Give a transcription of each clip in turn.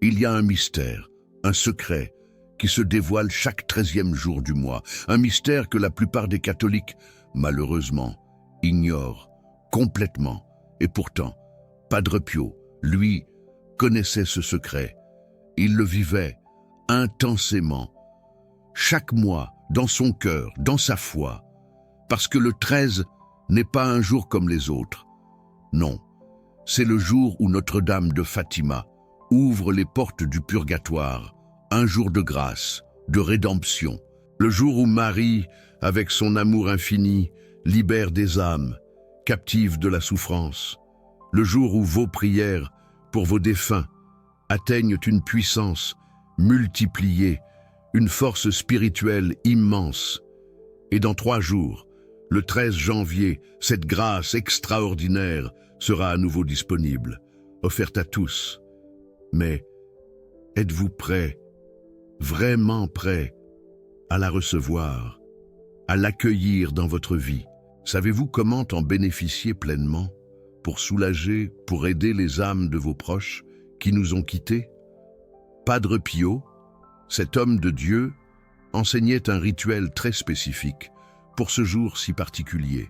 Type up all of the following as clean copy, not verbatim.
Il y a un mystère, un secret, qui se dévoile chaque 13e jour du mois. Un mystère que la plupart des catholiques, malheureusement, ignorent complètement. Et pourtant, Padre Pio, lui, connaissait ce secret. Il le vivait intensément, chaque mois, dans son cœur, dans sa foi. Parce que le 13 n'est pas un jour comme les autres. Non, c'est le jour où Notre-Dame de Fatima ouvre les portes du purgatoire, un jour de grâce, de rédemption. Le jour où Marie, avec son amour infini, libère des âmes, captives de la souffrance. Le jour où vos prières pour vos défunts atteignent une puissance multipliée, une force spirituelle immense. Et dans 3 jours, le 13 janvier, cette grâce extraordinaire sera à nouveau disponible, offerte à tous. Mais êtes-vous prêts, vraiment prêts, à la recevoir, à l'accueillir dans votre vie? Savez-vous comment en bénéficier pleinement, pour soulager, pour aider les âmes de vos proches qui nous ont quittés? Padre Pio, cet homme de Dieu, enseignait un rituel très spécifique pour ce jour si particulier.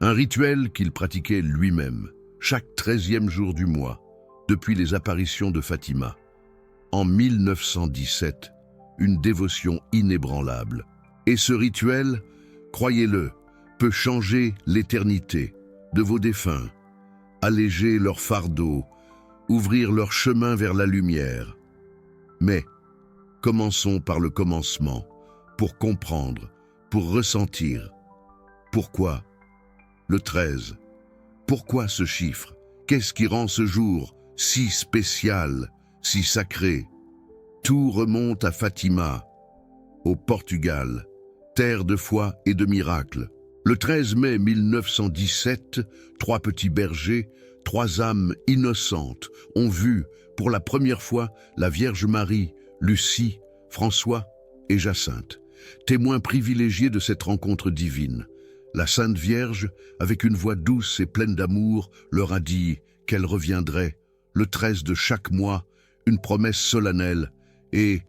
Un rituel qu'il pratiquait lui-même, chaque 13e jour du mois, depuis les apparitions de Fatima. En 1917, une dévotion inébranlable. Et ce rituel, croyez-le, peut changer l'éternité de vos défunts, alléger leur fardeau, ouvrir leur chemin vers la lumière. Mais commençons par le commencement, pour comprendre, pour ressentir. Pourquoi le 13? Pourquoi ce chiffre? Qu'est-ce qui rend ce jour si spécial, si sacré? Tout remonte à Fatima, au Portugal, terre de foi et de miracles. Le 13 mai 1917, 3 petits bergers, 3 âmes innocentes ont vu pour la première fois la Vierge Marie, Lucie, François et Jacinthe, témoins privilégiés de cette rencontre divine. La Sainte Vierge, avec une voix douce et pleine d'amour, leur a dit qu'elle reviendrait, le 13 de chaque mois, une promesse solennelle, et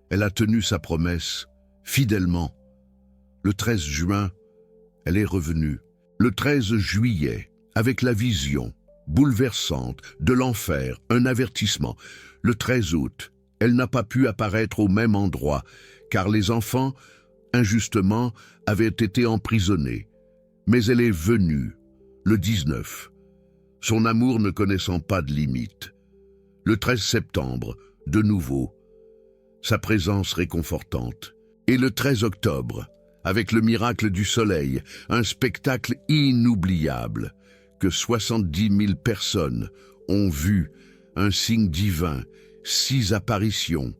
elle a tenu sa promesse, fidèlement. Le 13 juin, elle est revenue. Le 13 juillet, avec la vision bouleversante de l'enfer, un avertissement. Le 13 août, elle n'a pas pu apparaître au même endroit, car les enfants, injustement, avaient été emprisonnés. Mais elle est venue, le 19, son amour ne connaissant pas de limite. Le 13 septembre, de nouveau, sa présence réconfortante. Et le 13 octobre, avec le miracle du soleil, un spectacle inoubliable, que 70 000 personnes ont vu, un signe divin, 6 apparitions,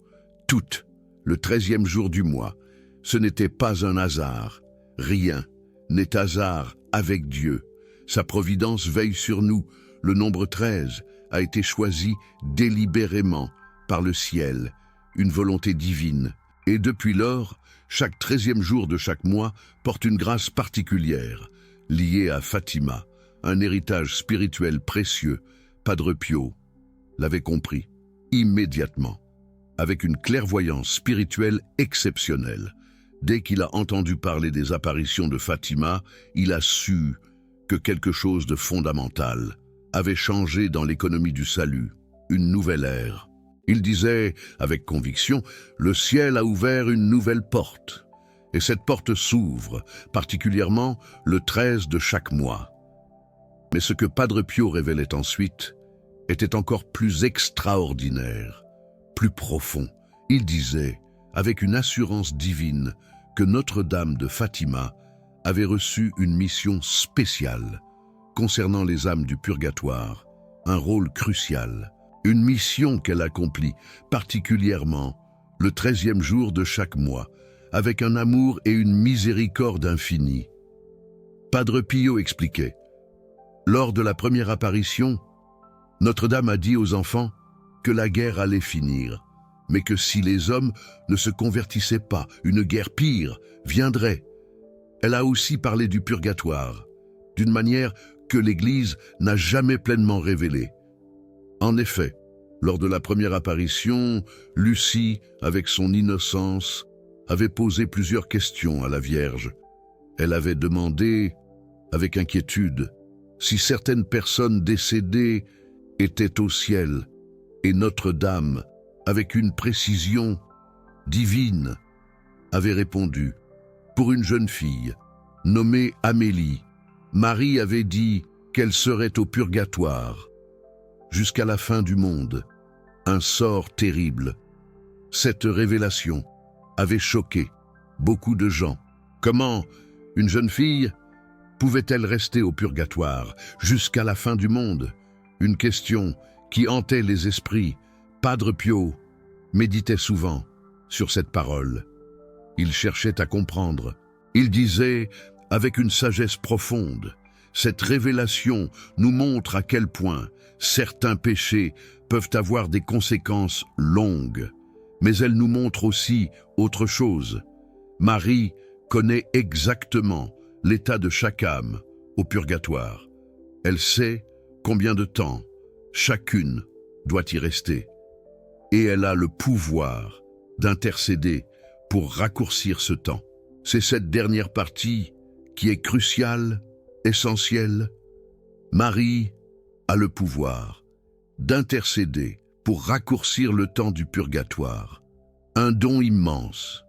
toutes, le 13e jour du mois. Ce n'était pas un hasard, rien n'est hasard avec Dieu. Sa providence veille sur nous, le nombre 13 a été choisi délibérément par le ciel, une volonté divine. Et depuis lors, chaque 13e jour de chaque mois porte une grâce particulière, liée à Fatima, un héritage spirituel précieux. Padre Pio l'avait compris immédiatement, avec une clairvoyance spirituelle exceptionnelle. Dès qu'il a entendu parler des apparitions de Fatima, il a su que quelque chose de fondamental avait changé dans l'économie du salut, une nouvelle ère. Il disait, avec conviction, le ciel a ouvert une nouvelle porte. Et cette porte s'ouvre, particulièrement le 13 de chaque mois. Mais ce que Padre Pio révélait ensuite était encore plus extraordinaire, plus profond. Il disait, avec une assurance divine, que Notre-Dame de Fatima avait reçu une mission spéciale concernant les âmes du purgatoire, un rôle crucial. Une mission qu'elle accomplit particulièrement le 13e jour de chaque mois, avec un amour et une miséricorde infinie. Padre Pio expliquait, lors de la première apparition, Notre-Dame a dit aux enfants que la guerre allait finir, mais que si les hommes ne se convertissaient pas, une guerre pire viendrait. Elle a aussi parlé du purgatoire, d'une manière que l'Église n'a jamais pleinement révélée. En effet, Lors de la première apparition, Lucie, avec son innocence, avait posé plusieurs questions à la Vierge. Elle avait demandé, avec inquiétude, si certaines personnes décédées étaient au ciel, et Notre-Dame, avec une précision divine, avait répondu. Pour une jeune fille, nommée Amélie, Marie avait dit qu'elle serait au purgatoire, jusqu'à la fin du monde. Un sort terrible. Cette révélation avait choqué beaucoup de gens. Comment une jeune fille pouvait-elle rester au purgatoire jusqu'à la fin du monde? Une question qui hantait les esprits. Padre Pio méditait souvent sur cette parole. Il cherchait à comprendre. Il disait, avec une sagesse profonde, cette révélation nous montre à quel point certains péchés peuvent avoir des conséquences longues. Mais elle nous montre aussi autre chose. Marie connaît exactement l'état de chaque âme au purgatoire. Elle sait combien de temps chacune doit y rester. Et elle a le pouvoir d'intercéder pour raccourcir ce temps. C'est cette dernière partie qui est cruciale, essentielle. Marie a le pouvoir d'intercéder pour raccourcir le temps du purgatoire. Un don immense.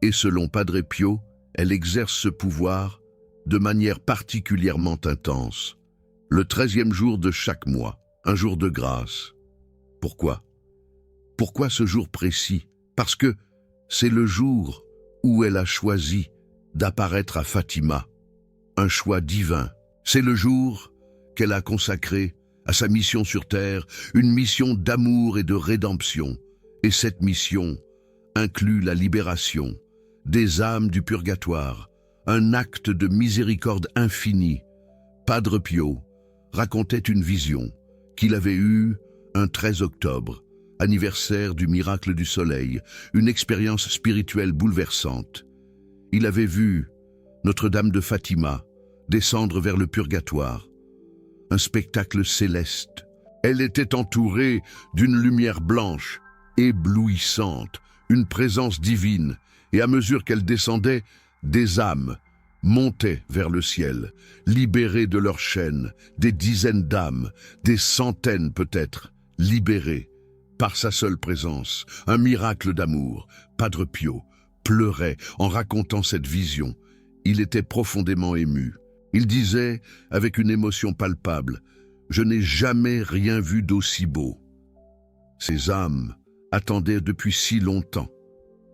Et selon Padre Pio, elle exerce ce pouvoir de manière particulièrement intense. Le 13e jour de chaque mois, un jour de grâce. Pourquoi? Pourquoi ce jour précis? Parce que c'est le jour où elle a choisi d'apparaître à Fatima. Un choix divin. C'est le jour qu'elle a consacré à sa mission sur terre, une mission d'amour et de rédemption. Et cette mission inclut la libération des âmes du purgatoire, un acte de miséricorde infinie. Padre Pio racontait une vision qu'il avait eue un 13 octobre, anniversaire du miracle du soleil, une expérience spirituelle bouleversante. Il avait vu Notre-Dame de Fatima descendre vers le purgatoire, un spectacle céleste. Elle était entourée d'une lumière blanche, éblouissante, une présence divine, et à mesure qu'elle descendait, des âmes montaient vers le ciel, libérées de leurs chaînes, des dizaines d'âmes, des centaines peut-être, libérées par sa seule présence, un miracle d'amour. Padre Pio pleurait en racontant cette vision. Il était profondément ému. Il disait, avec une émotion palpable, « Je n'ai jamais rien vu d'aussi beau. » Ces âmes attendaient depuis si longtemps,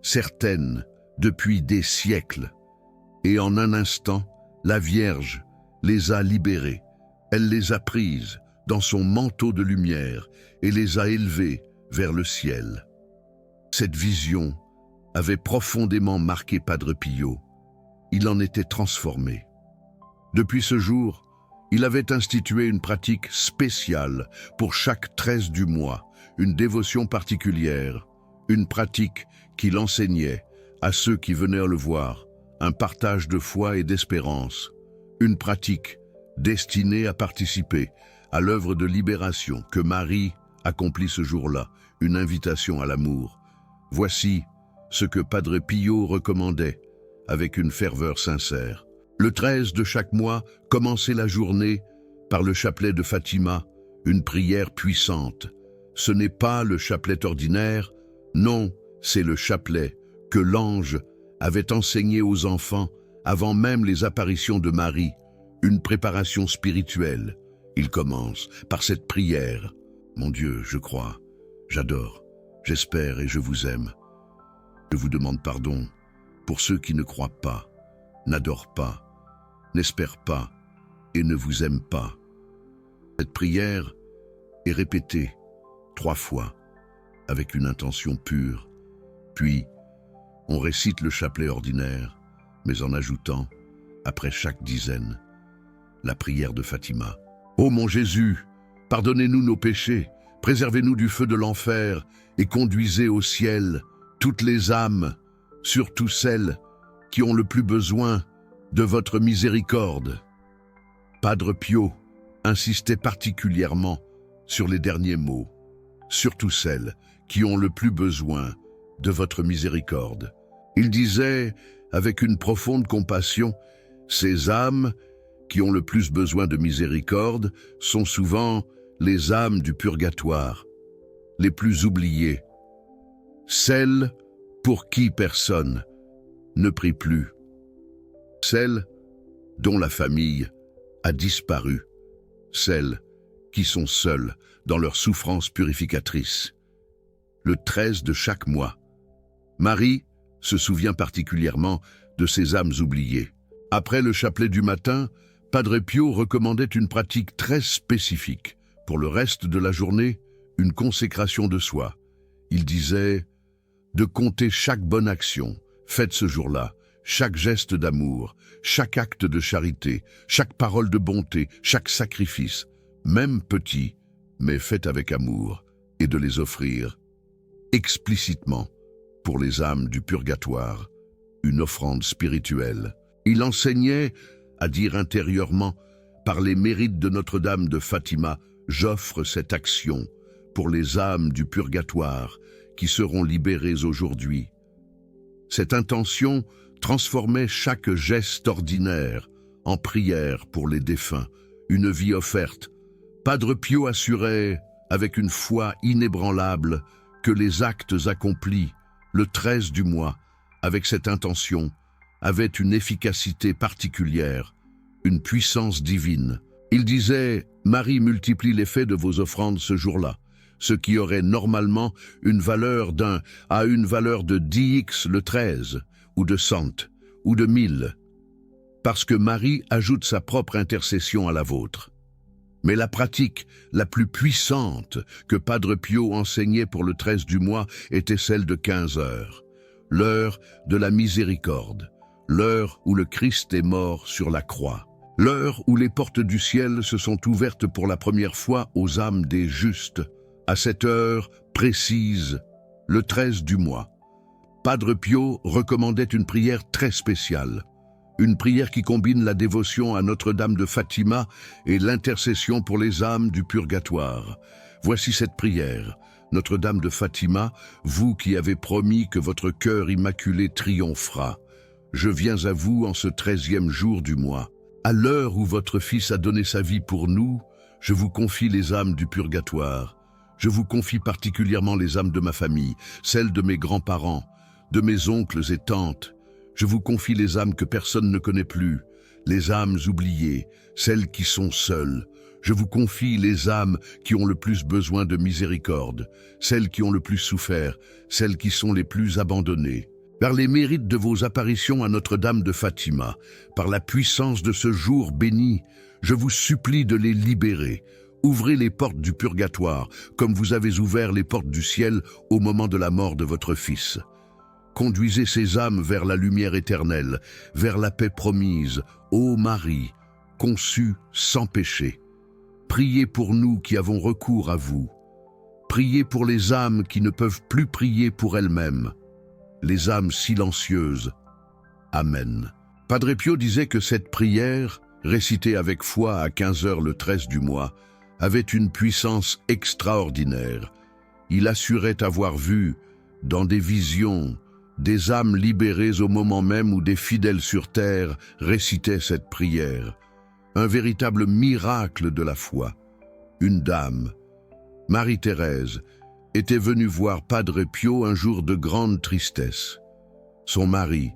certaines depuis des siècles. Et en un instant, la Vierge les a libérées. Elle les a prises dans son manteau de lumière et les a élevées vers le ciel. Cette vision avait profondément marqué Padre Pio. Il en était transformé. Depuis ce jour, il avait institué une pratique spéciale pour chaque 13 du mois, une dévotion particulière, une pratique qu'il enseignait à ceux qui venaient le voir, un partage de foi et d'espérance, une pratique destinée à participer à l'œuvre de libération que Marie accomplit ce jour-là, une invitation à l'amour. Voici ce que Padre Pio recommandait avec une ferveur sincère. Le 13 de chaque mois, commencez la journée par le chapelet de Fatima, une prière puissante. Ce n'est pas le chapelet ordinaire, non, c'est le chapelet que l'ange avait enseigné aux enfants avant même les apparitions de Marie, une préparation spirituelle. Il commence par cette prière. Mon Dieu, je crois, j'adore, j'espère et je vous aime. Je vous demande pardon pour ceux qui ne croient pas, n'adorent pas, n'espèrent pas et ne vous aiment pas. Cette prière est répétée 3 fois avec une intention pure. Puis, on récite le chapelet ordinaire, mais en ajoutant, après chaque dizaine, la prière de Fatima. Ô mon Jésus, pardonnez-nous nos péchés, préservez-nous du feu de l'enfer et conduisez au ciel toutes les âmes, surtout celles qui ont le plus besoin de votre miséricorde. Padre Pio insistait particulièrement sur les derniers mots. surtout celles qui ont le plus besoin de votre miséricorde. Il disait, avec une profonde compassion, ces âmes qui ont le plus besoin de miséricorde sont souvent les âmes du purgatoire, les plus oubliées, celles pour qui personne ne prie plus, celles dont la famille a disparu, celles qui sont seules dans leur souffrance purificatrice. Le 13 de chaque mois, Marie se souvient particulièrement de ces âmes oubliées. Après le chapelet du matin, Padre Pio recommandait une pratique très spécifique. Pour le reste de la journée, une consécration de soi. Il disait de compter chaque bonne action faite ce jour-là, chaque geste d'amour, chaque acte de charité, chaque parole de bonté, chaque sacrifice, même petit, mais fait avec amour, et de les offrir explicitement pour les âmes du purgatoire, une offrande spirituelle. Il enseignait à dire intérieurement, par les mérites de Notre-Dame de Fatima, j'offre cette action pour les âmes du purgatoire qui seront libérées aujourd'hui. Cette intention transformait chaque geste ordinaire en prière pour les défunts, une vie offerte. Padre Pio assurait, avec une foi inébranlable, que les actes accomplis le 13 du mois, avec cette intention, avaient une efficacité particulière, une puissance divine. Il disait, Marie multiplie l'effet de vos offrandes ce jour-là, ce qui aurait normalement une valeur à une valeur de 10x le 13, ou de 100, ou de 1000, parce que Marie ajoute sa propre intercession à la vôtre. Mais la pratique la plus puissante que Padre Pio enseignait pour le 13 du mois était celle de 15 heures, l'heure de la miséricorde, l'heure où le Christ est mort sur la croix, l'heure où les portes du ciel se sont ouvertes pour la première fois aux âmes des justes. À cette heure précise, le 13 du mois, Padre Pio recommandait une prière très spéciale, une prière qui combine la dévotion à Notre-Dame de Fatima et l'intercession pour les âmes du purgatoire. Voici cette prière. Notre-Dame de Fatima, vous qui avez promis que votre cœur immaculé triomphera, je viens à vous en ce 13e jour du mois. À l'heure où votre Fils a donné sa vie pour nous, je vous confie les âmes du purgatoire. Je vous confie particulièrement les âmes de ma famille, celles de mes grands-parents, de mes oncles et tantes. Je vous confie les âmes que personne ne connaît plus, les âmes oubliées, celles qui sont seules. Je vous confie les âmes qui ont le plus besoin de miséricorde, celles qui ont le plus souffert, celles qui sont les plus abandonnées. Par les mérites de vos apparitions à Notre-Dame de Fatima, par la puissance de ce jour béni, je vous supplie de les libérer. Ouvrez les portes du purgatoire, comme vous avez ouvert les portes du ciel au moment de la mort de votre Fils. Conduisez ces âmes vers la lumière éternelle, vers la paix promise, ô Marie, conçue sans péché. Priez pour nous qui avons recours à vous. Priez pour les âmes qui ne peuvent plus prier pour elles-mêmes, les âmes silencieuses. Amen. Padre Pio disait que cette prière, récitée avec foi à 15 heures le 13 du mois, avait une puissance extraordinaire. Il assurait avoir vu, dans des visions, des âmes libérées au moment même où des fidèles sur terre récitaient cette prière. Un véritable miracle de la foi. Une dame, Marie-Thérèse, était venue voir Padre Pio un jour de grande tristesse. Son mari,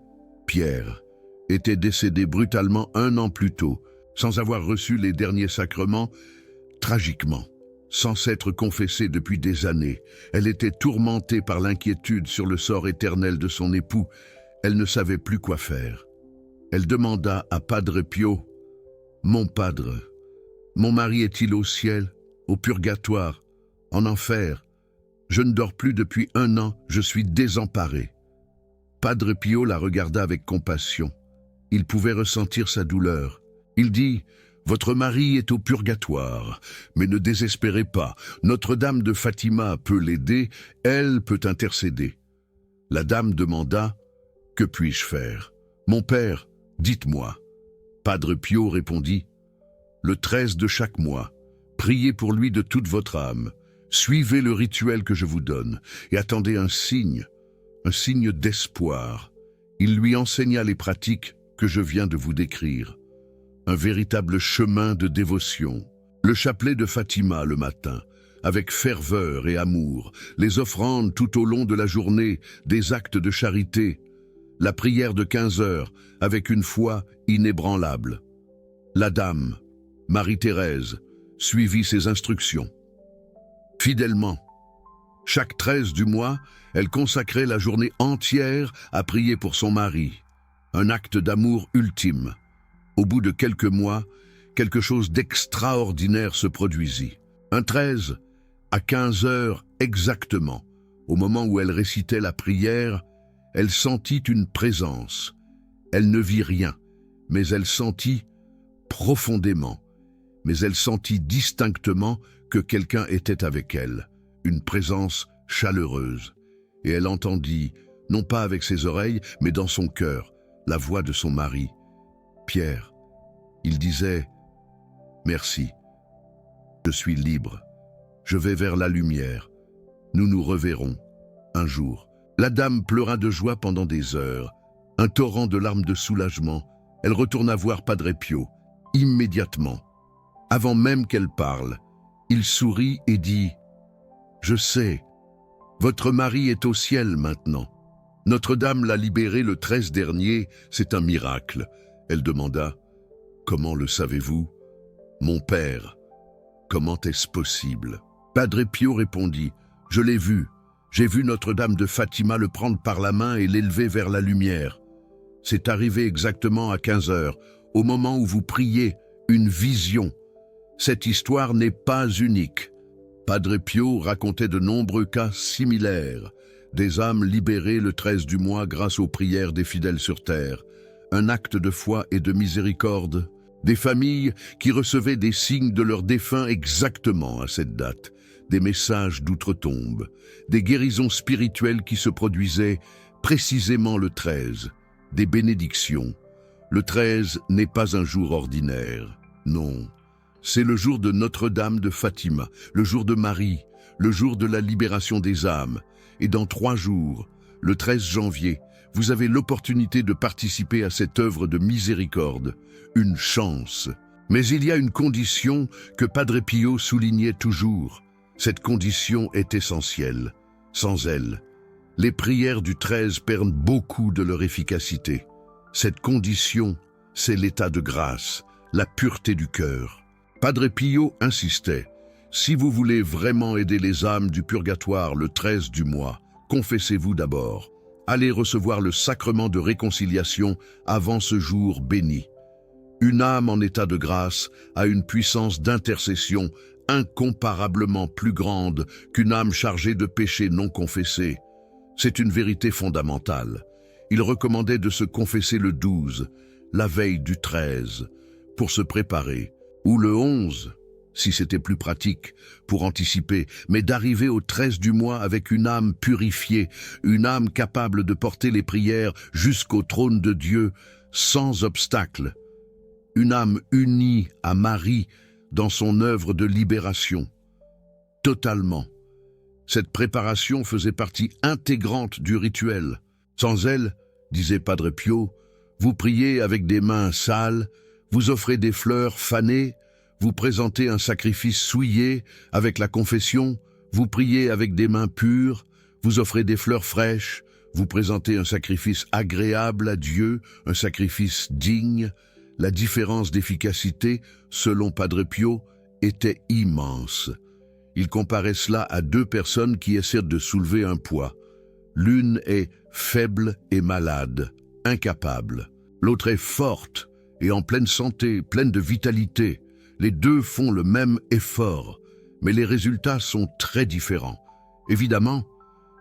Pierre, était décédé brutalement 1 an plus tôt, sans avoir reçu les derniers sacrements, tragiquement. Sans s'être confessée depuis des années, elle était tourmentée par l'inquiétude sur le sort éternel de son époux. Elle ne savait plus quoi faire. Elle demanda à Padre Pio, « Mon padre, mon mari est-il au ciel, au purgatoire, en enfer? Je ne dors plus depuis 1 an, je suis désemparée. » Padre Pio la regarda avec compassion. Il pouvait ressentir sa douleur. Il dit, « Votre mari est au purgatoire, mais ne désespérez pas. Notre-Dame de Fatima peut l'aider, elle peut intercéder. » La dame demanda, « Que puis-je faire? Mon père, dites-moi. » Padre Pio répondit, « Le 13 de chaque mois, priez pour lui de toute votre âme. Suivez le rituel que je vous donne et attendez un signe d'espoir. Il lui enseigna les pratiques que je viens de vous décrire. Un véritable chemin de dévotion. Le chapelet de Fatima le matin, avec ferveur et amour, les offrandes tout au long de la journée, des actes de charité, la prière de 15 heures avec une foi inébranlable. La dame, Marie-Thérèse, suivit ses instructions. Fidèlement, chaque 13 du mois, elle consacrait la journée entière à prier pour son mari, un acte d'amour ultime. Au bout de quelques mois, quelque chose d'extraordinaire se produisit. Un 13, à 15 heures exactement, au moment où elle récitait la prière, elle sentit une présence. Elle ne vit rien, mais elle sentit profondément, mais elle sentit distinctement que quelqu'un était avec elle, une présence chaleureuse. Et elle entendit, non pas avec ses oreilles, mais dans son cœur, la voix de son mari. Pierre, il disait, « Merci, je suis libre, je vais vers la lumière, nous nous reverrons un jour. » La dame pleura de joie pendant des heures, un torrent de larmes de soulagement. Elle retourna voir Padre Pio, immédiatement. Avant même qu'elle parle, il sourit et dit, « Je sais, votre mari est au ciel maintenant. Notre-Dame l'a libéré le 13 dernier, c'est un miracle. » Elle demanda, « Comment le savez-vous? »« Mon père. »« Comment est-ce possible ?» Padre Pio répondit, « Je l'ai vu. J'ai vu Notre-Dame de Fatima le prendre par la main et l'élever vers la lumière. C'est arrivé exactement à 15 heures, au moment où vous priez, une vision. Cette histoire n'est pas unique. » Padre Pio racontait de nombreux cas similaires, des âmes libérées le 13 du mois grâce aux prières des fidèles sur terre, un acte de foi et de miséricorde, des familles qui recevaient des signes de leurs défunts exactement à cette date, des messages d'outre-tombe, des guérisons spirituelles qui se produisaient précisément le 13, des bénédictions. Le 13 n'est pas un jour ordinaire, non. C'est le jour de Notre-Dame de Fatima, le jour de Marie, le jour de la libération des âmes. Et dans 3 jours, le 13 janvier, vous avez l'opportunité de participer à cette œuvre de miséricorde, une chance. Mais il y a une condition que Padre Pio soulignait toujours. Cette condition est essentielle. Sans elle, les prières du 13 perdent beaucoup de leur efficacité. Cette condition, c'est l'état de grâce, la pureté du cœur. Padre Pio insistait, « Si vous voulez vraiment aider les âmes du purgatoire le 13 du mois, confessez-vous d'abord. Allez recevoir le sacrement de réconciliation avant ce jour béni. Une âme en état de grâce a une puissance d'intercession incomparablement plus grande qu'une âme chargée de péchés non confessés. C'est une vérité fondamentale. Il recommandait de se confesser le 12, la veille du 13, pour se préparer, ou le 11, si c'était plus pratique, pour anticiper, mais d'arriver au 13 du mois avec une âme purifiée, une âme capable de porter les prières jusqu'au trône de Dieu sans obstacle, une âme unie à Marie dans son œuvre de libération. Totalement. Cette préparation faisait partie intégrante du rituel. Sans elle, disait Padre Pio, vous priez avec des mains sales, vous offrez des fleurs fanées, vous présentez un sacrifice souillé avec la confession, vous priez avec des mains pures, vous offrez des fleurs fraîches, vous présentez un sacrifice agréable à Dieu, un sacrifice digne. La différence d'efficacité, selon Padre Pio, était immense. Il comparait cela à 2 personnes qui essaient de soulever un poids. L'une est faible et malade, incapable. L'autre est forte et en pleine santé, pleine de vitalité. Les 2 font le même effort, mais les résultats sont très différents. Évidemment,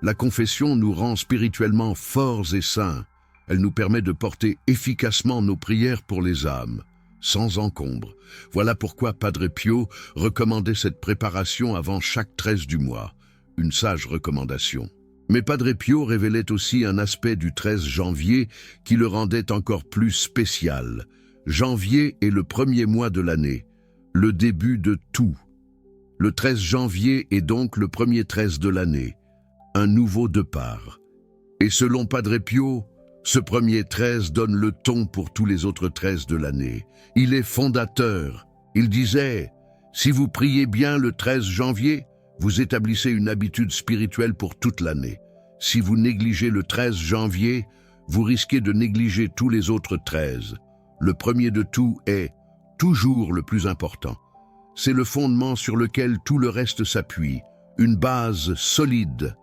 la confession nous rend spirituellement forts et saints. Elle nous permet de porter efficacement nos prières pour les âmes, sans encombre. Voilà pourquoi Padre Pio recommandait cette préparation avant chaque 13 du mois, une sage recommandation. Mais Padre Pio révélait aussi un aspect du 13 janvier qui le rendait encore plus spécial. Janvier est le premier mois de l'année, le début de tout. Le 13 janvier est donc le premier 13 de l'année, un nouveau départ. Et selon Padre Pio, ce premier 13 donne le ton pour tous les autres 13 de l'année. Il est fondateur. Il disait, si vous priez bien le 13 janvier, vous établissez une habitude spirituelle pour toute l'année. Si vous négligez le 13 janvier, vous risquez de négliger tous les autres 13. Le premier de tout est toujours le plus important. C'est le fondement sur lequel tout le reste s'appuie, une base solide.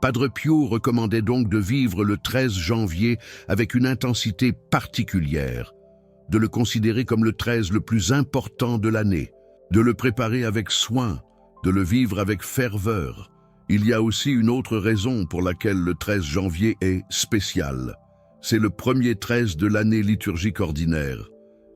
Padre Pio recommandait donc de vivre le 13 janvier avec une intensité particulière, de le considérer comme le 13 le plus important de l'année, de le préparer avec soin, de le vivre avec ferveur. Il y a aussi une autre raison pour laquelle le 13 janvier est spécial. C'est le premier 13 de l'année liturgique ordinaire.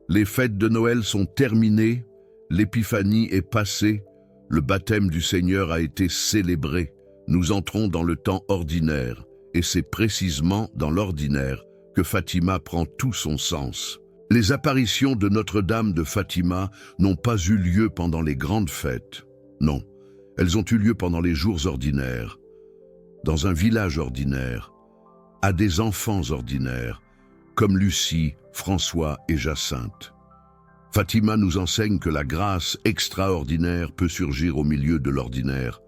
Les fêtes de Noël sont terminées, l'épiphanie est passée, le baptême du Seigneur a été célébré. Nous entrons dans le temps ordinaire, et c'est précisément dans l'ordinaire que Fatima prend tout son sens. Les apparitions de Notre-Dame de Fatima n'ont pas eu lieu pendant les grandes fêtes. Non, elles ont eu lieu pendant les jours ordinaires, dans un village ordinaire, à des enfants ordinaires, comme Lucie, François et Jacinthe. Fatima nous enseigne que la grâce extraordinaire peut surgir au milieu de l'ordinaire,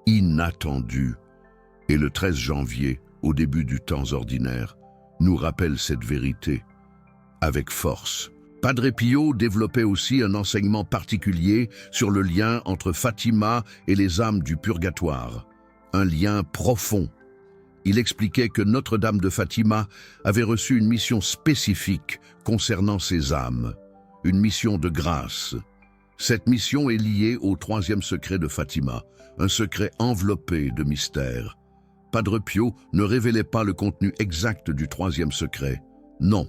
inattendue. Et le 13 janvier, au début du temps ordinaire, nous rappelle cette vérité avec force. Padre Pio développait aussi un enseignement particulier sur le lien entre Fatima et les âmes du purgatoire, un lien profond. Il expliquait que Notre-Dame de Fatima avait reçu une mission spécifique concernant ces âmes, une mission de grâce. Cette mission est liée au troisième secret de Fatima, un secret enveloppé de mystère. Padre Pio ne révélait pas le contenu exact du troisième secret. Non,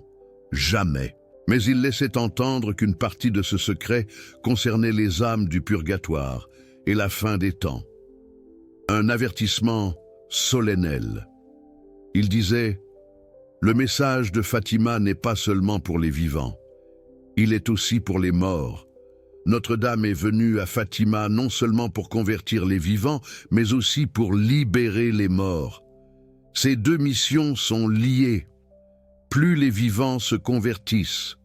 jamais. Mais il laissait entendre qu'une partie de ce secret concernait les âmes du purgatoire et la fin des temps. Un avertissement solennel. Il disait, « Le message de Fatima n'est pas seulement pour les vivants, il est aussi pour les morts. Notre-Dame est venue à Fatima non seulement pour convertir les vivants, mais aussi pour libérer les morts. Ces deux missions sont liées. Plus les vivants se convertissent,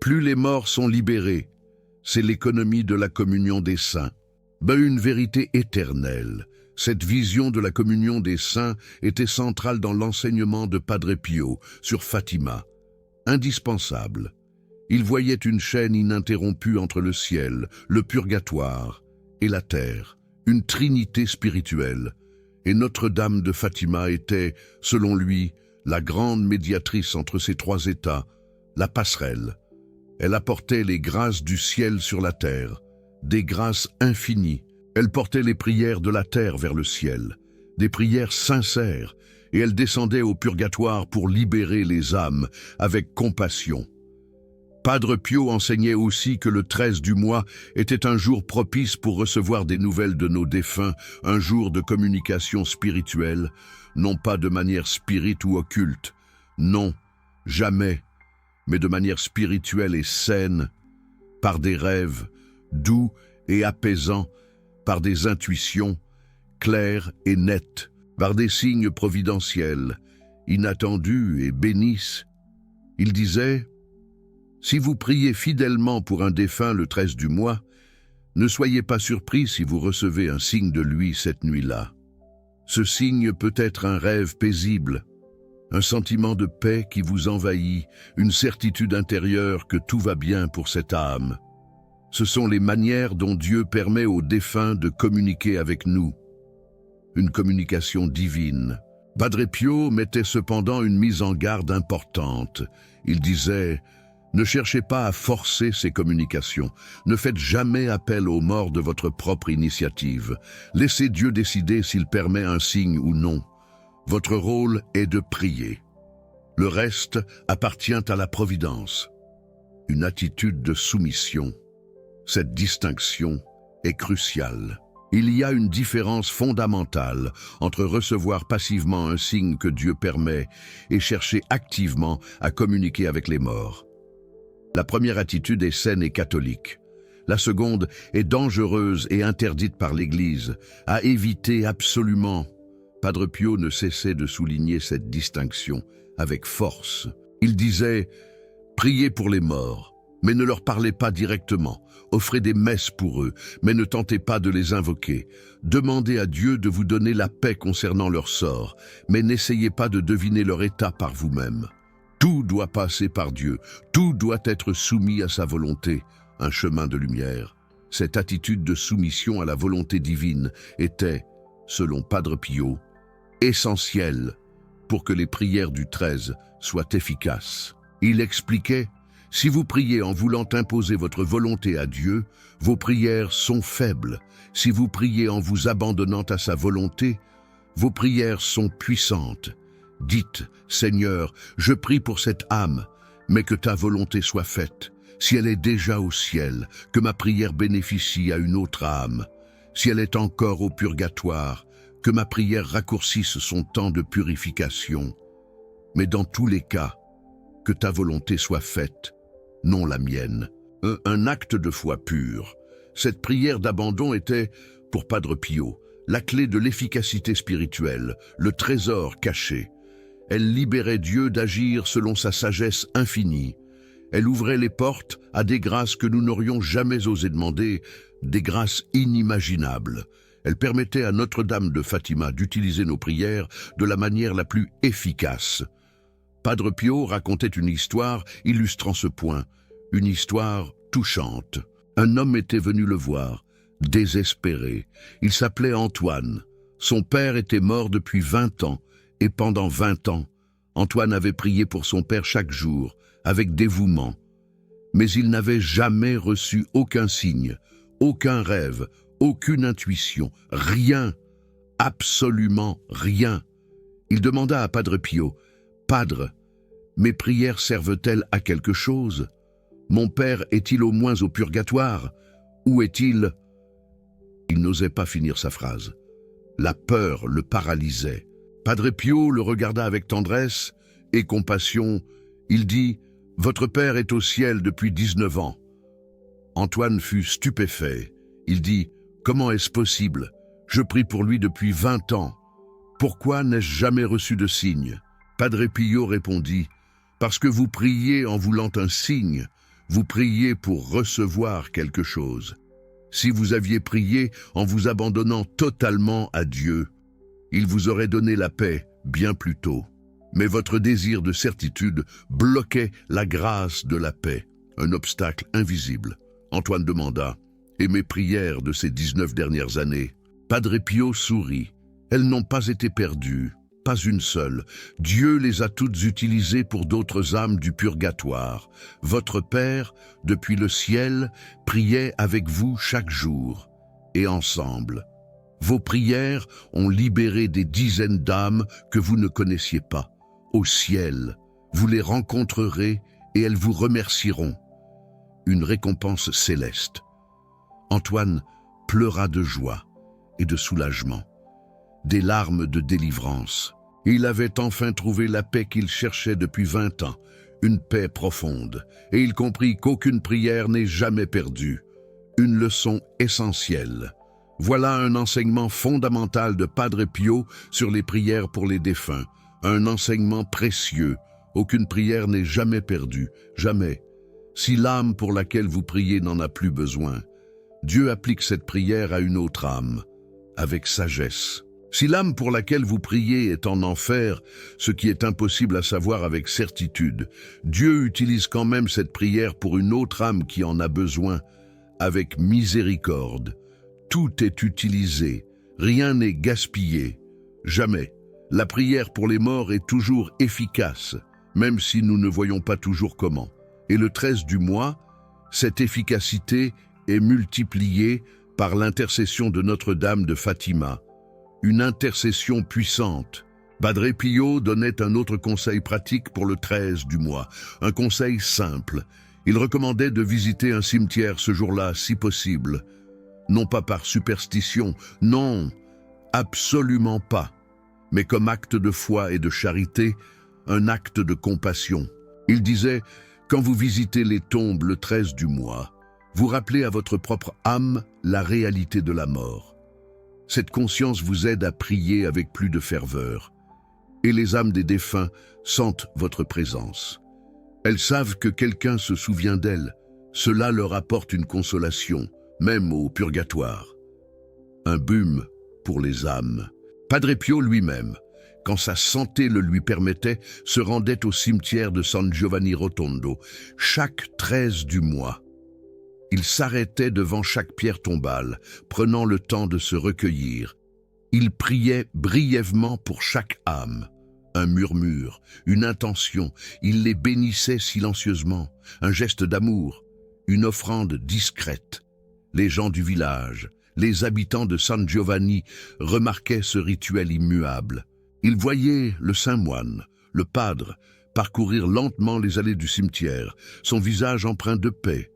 plus les morts sont libérés. C'est l'économie de la communion des saints. Une vérité éternelle. Cette vision de la communion des saints était centrale dans l'enseignement de Padre Pio sur Fatima. Indispensable. Il voyait une chaîne ininterrompue entre le ciel, le purgatoire et la terre, une trinité spirituelle. Et Notre-Dame de Fatima était, selon lui, la grande médiatrice entre ces trois états, la passerelle. Elle apportait les grâces du ciel sur la terre, des grâces infinies. Elle portait les prières de la terre vers le ciel, des prières sincères, et elle descendait au purgatoire pour libérer les âmes avec compassion. Padre Pio enseignait aussi que le 13 du mois était un jour propice pour recevoir des nouvelles de nos défunts, un jour de communication spirituelle, non pas de manière spirite ou occulte, non, jamais, mais de manière spirituelle et saine, par des rêves doux et apaisants, par des intuitions claires et nettes, par des signes providentiels, inattendus et bénissent. Il disait, « Si vous priez fidèlement pour un défunt le 13 du mois, ne soyez pas surpris si vous recevez un signe de lui cette nuit-là. Ce signe peut être un rêve paisible, un sentiment de paix qui vous envahit, une certitude intérieure que tout va bien pour cette âme. Ce sont les manières dont Dieu permet aux défunts de communiquer avec nous. Une communication divine. » Padre Pio mettait cependant une mise en garde importante. Il disait, « Ne cherchez pas à forcer ces communications. Ne faites jamais appel aux morts de votre propre initiative. Laissez Dieu décider s'il permet un signe ou non. Votre rôle est de prier. Le reste appartient à la providence. » Une attitude de soumission. Cette distinction est cruciale. Il y a une différence fondamentale entre recevoir passivement un signe que Dieu permet et chercher activement à communiquer avec les morts. La première attitude est saine et catholique. La seconde est dangereuse et interdite par l'Église, à éviter absolument. Padre Pio ne cessait de souligner cette distinction avec force. Il disait « Priez pour les morts, mais ne leur parlez pas directement. Offrez des messes pour eux, mais ne tentez pas de les invoquer. Demandez à Dieu de vous donner la paix concernant leur sort, mais n'essayez pas de deviner leur état par vous-même. Tout doit passer par Dieu, tout doit être soumis à sa volonté. » Un chemin de lumière. Cette attitude de soumission à la volonté divine était, selon Padre Pio, essentielle pour que les prières du 13 soient efficaces. Il expliquait « Si vous priez en voulant imposer votre volonté à Dieu, vos prières sont faibles. Si vous priez en vous abandonnant à sa volonté, vos prières sont puissantes. Dites, Seigneur, je prie pour cette âme, mais que ta volonté soit faite. Si elle est déjà au ciel, que ma prière bénéficie à une autre âme. Si elle est encore au purgatoire, que ma prière raccourcisse son temps de purification. Mais dans tous les cas, que ta volonté soit faite, non la mienne. » Un acte de foi pur. Cette prière d'abandon était, pour Padre Pio, la clé de l'efficacité spirituelle, le trésor caché. Elle libérait Dieu d'agir selon sa sagesse infinie. Elle ouvrait les portes à des grâces que nous n'aurions jamais osé demander, des grâces inimaginables. Elle permettait à Notre-Dame de Fatima d'utiliser nos prières de la manière la plus efficace. Padre Pio racontait une histoire illustrant ce point, une histoire touchante. Un homme était venu le voir, désespéré. Il s'appelait Antoine. Son père était mort depuis 20 ans, et pendant 20 ans, Antoine avait prié pour son père chaque jour, avec dévouement. Mais il n'avait jamais reçu aucun signe, aucun rêve, aucune intuition, rien, absolument rien. Il demanda à Padre Pio, « Padre, mes prières servent-elles à quelque chose? Mon père est-il au moins au purgatoire? Où est-il » Il n'osait pas finir sa phrase. La peur le paralysait. Padre Pio le regarda avec tendresse et compassion. Il dit « Votre père est au ciel depuis 19 ans. » Antoine fut stupéfait. Il dit « Comment est-ce possible? Je prie pour lui depuis 20 ans. Pourquoi n'ai-je jamais reçu de signe ?» Padre Pio répondit « Parce que vous priez en voulant un signe, vous priez pour recevoir quelque chose. Si vous aviez prié en vous abandonnant totalement à Dieu, il vous aurait donné la paix bien plus tôt. Mais votre désir de certitude bloquait la grâce de la paix, un obstacle invisible. » Antoine demanda « Et mes prières de ces 19 dernières années ?» Padre Pio sourit. « Elles n'ont pas été perdues, pas une seule. Dieu les a toutes utilisées pour d'autres âmes du purgatoire. Votre Père, depuis le ciel, priait avec vous chaque jour, et ensemble. Vos prières ont libéré des dizaines d'âmes que vous ne connaissiez pas. Au ciel, vous les rencontrerez et elles vous remercieront. Une récompense céleste. » Antoine pleura de joie et de soulagement, des larmes de délivrance. Il avait enfin trouvé la paix qu'il cherchait depuis 20 ans, une paix profonde, et il comprit qu'aucune prière n'est jamais perdue. Une leçon essentielle. Voilà un enseignement fondamental de Padre Pio sur les prières pour les défunts. Un enseignement précieux. Aucune prière n'est jamais perdue, jamais. Si l'âme pour laquelle vous priez n'en a plus besoin, Dieu applique cette prière à une autre âme, avec sagesse. Si l'âme pour laquelle vous priez est en enfer, ce qui est impossible à savoir avec certitude, Dieu utilise quand même cette prière pour une autre âme qui en a besoin, avec miséricorde. Tout est utilisé, rien n'est gaspillé, jamais. La prière pour les morts est toujours efficace, même si nous ne voyons pas toujours comment. Et le 13 du mois, cette efficacité est multipliée par l'intercession de Notre-Dame de Fatima. Une intercession puissante. Padre Pio donnait un autre conseil pratique pour le 13 du mois, un conseil simple. Il recommandait de visiter un cimetière ce jour-là, si possible. Non pas par superstition, non, absolument pas. Mais comme acte de foi et de charité, un acte de compassion. Il disait, quand vous visitez les tombes le 13 du mois, Vous rappelez à votre propre âme la réalité de la mort. Cette conscience vous aide à prier avec plus de ferveur. Et les âmes des défunts sentent votre présence. Elles savent que quelqu'un se souvient d'elles. Cela leur apporte une consolation, même au purgatoire. Un baume pour les âmes. Padre Pio lui-même, quand sa santé le lui permettait, se rendait au cimetière de San Giovanni Rotondo chaque 13 du mois. Il s'arrêtait devant chaque pierre tombale, prenant le temps de se recueillir. Il priait brièvement pour chaque âme. Un murmure, une intention, il les bénissait silencieusement, un geste d'amour, une offrande discrète. Les gens du village, les habitants de San Giovanni remarquaient ce rituel immuable. Ils voyaient le saint moine, le padre, parcourir lentement les allées du cimetière, son visage empreint de paix.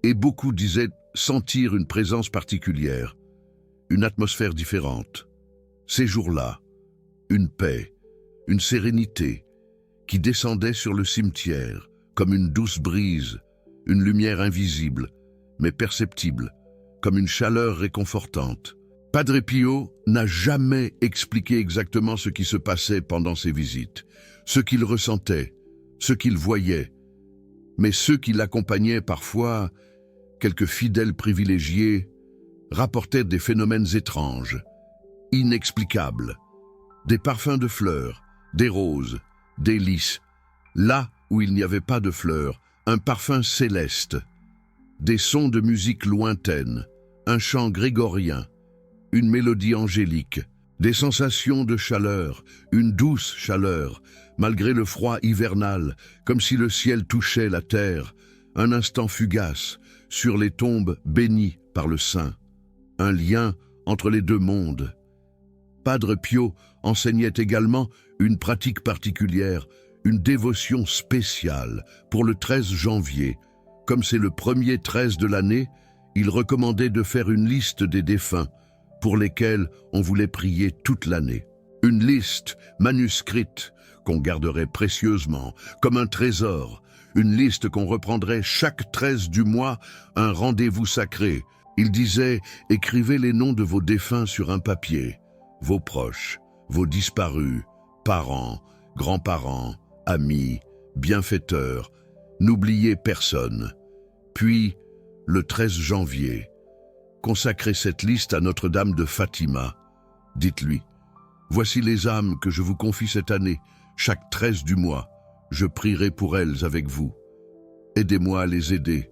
Et beaucoup disaient sentir une présence particulière, une atmosphère différente. Ces jours-là, une paix, une sérénité qui descendait sur le cimetière comme une douce brise, une lumière invisible, mais perceptible, comme une chaleur réconfortante. Padre Pio n'a jamais expliqué exactement ce qui se passait pendant ses visites, ce qu'il ressentait, ce qu'il voyait, mais ceux qui l'accompagnaient parfois, quelques fidèles privilégiés, rapportaient des phénomènes étranges, inexplicables, des parfums de fleurs, des roses, des lys, là où il n'y avait pas de fleurs, un parfum céleste, des sons de musique lointaine, un chant grégorien, une mélodie angélique, des sensations de chaleur, une douce chaleur, malgré le froid hivernal, comme si le ciel touchait la terre, un instant fugace, sur les tombes bénies par le saint, un lien entre les deux mondes. Padre Pio enseignait également une pratique particulière, une dévotion spéciale pour le 13 janvier. Comme c'est le premier 13 de l'année, il recommandait de faire une liste des défunts pour lesquels on voulait prier toute l'année. Une liste manuscrite qu'on garderait précieusement, comme un trésor, une liste qu'on reprendrait chaque 13 du mois, un rendez-vous sacré. Il disait « Écrivez les noms de vos défunts sur un papier, vos proches, vos disparus, parents, grands-parents, amis, bienfaiteurs, n'oubliez personne. » Puis, le 13 janvier, consacrez cette liste à Notre-Dame de Fatima. Dites-lui, voici les âmes que je vous confie cette année, chaque 13 du mois. Je prierai pour elles avec vous. Aidez-moi à les aider,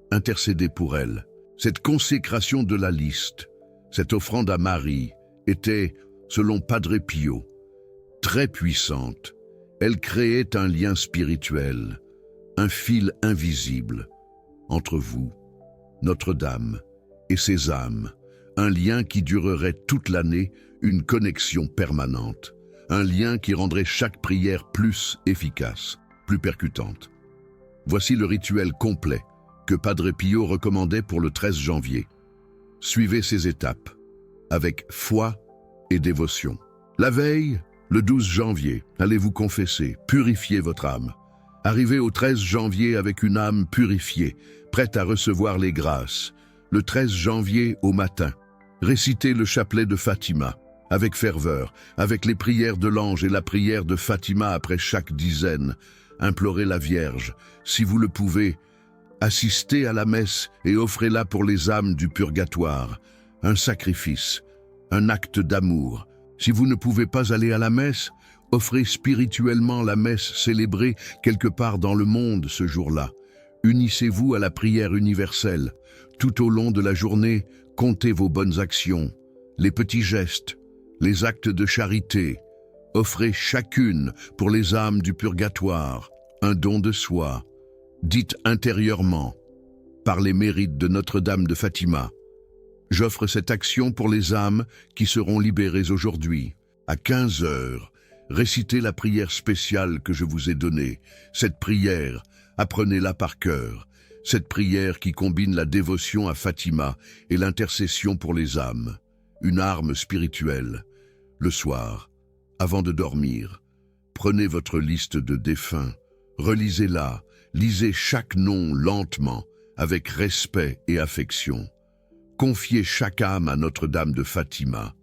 intercédez pour elles. Cette consécration de la liste, cette offrande à Marie, était, selon Padre Pio, très puissante. Elle créait un lien spirituel, un fil invisible, entre vous, Notre-Dame, et ses âmes, un lien qui durerait toute l'année, une connexion permanente, un lien qui rendrait chaque prière plus efficace, plus percutante. Voici le rituel complet que Padre Pio recommandait pour le 13 janvier. Suivez ces étapes, avec foi et dévotion. La veille, le 12 janvier, allez vous confesser, purifiez votre âme. Arrivez au 13 janvier avec une âme purifiée, prête à recevoir les grâces. Le 13 janvier au matin, récitez le chapelet de Fatima, avec ferveur, avec les prières de l'ange et la prière de Fatima après chaque dizaine. Implorez la Vierge, si vous le pouvez, assistez à la messe et offrez-la pour les âmes du purgatoire, un sacrifice, un acte d'amour. Si vous ne pouvez pas aller à la messe, offrez spirituellement la messe célébrée quelque part dans le monde ce jour-là. Unissez-vous à la prière universelle. Tout au long de la journée, comptez vos bonnes actions, les petits gestes, les actes de charité. Offrez chacune pour les âmes du purgatoire un don de soi. Dites intérieurement, par les mérites de Notre-Dame de Fatima, j'offre cette action pour les âmes qui seront libérées aujourd'hui. À 15 heures, récitez la prière spéciale que je vous ai donnée. Cette prière, apprenez-la par cœur. Cette prière qui combine la dévotion à Fatima et l'intercession pour les âmes. Une arme spirituelle. Le soir, avant de dormir, prenez votre liste de défunts, relisez-la, lisez chaque nom lentement, avec respect et affection. Confiez chaque âme à Notre-Dame de Fatima.